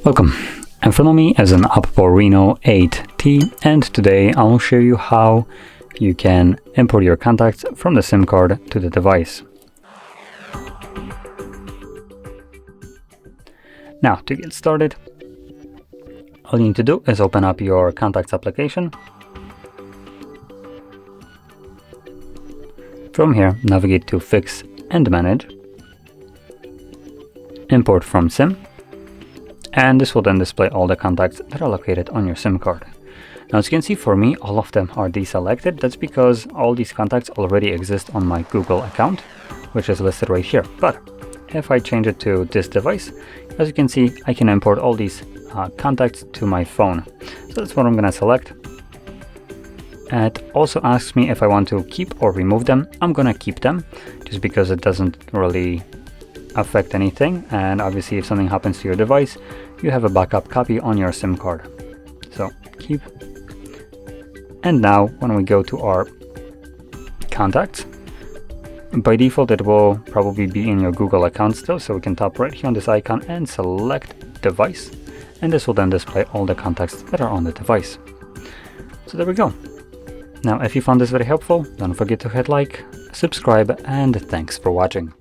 Welcome. In front of me is an OPPO Reno 8T, and today I'll show you how you can import your contacts from the SIM card to the device. Now, to get started, all you need to do is open up your contacts application. From here, navigate to Fix and Manage, Import from SIM, and this will then display all the contacts that are located on your SIM card. Now, as you can see, for me, all of them are deselected. That's because all these contacts already exist on my Google account, which is listed right here. But if I change it to this device, as you can see, I can import all these contacts to my phone. So that's what I'm going to select. It also asks me if I want to keep or remove them. I'm going to keep them just because it doesn't really affect anything, and obviously if something happens to your device, you have a backup copy on your SIM card. So keep. And now when we go to our contacts, by default it will probably be in your Google account still, so we can tap right here on this icon and select device, and this will then display all the contacts that are on the device. So there we go. Now if you found this very helpful, don't forget to hit like, subscribe, and thanks for watching.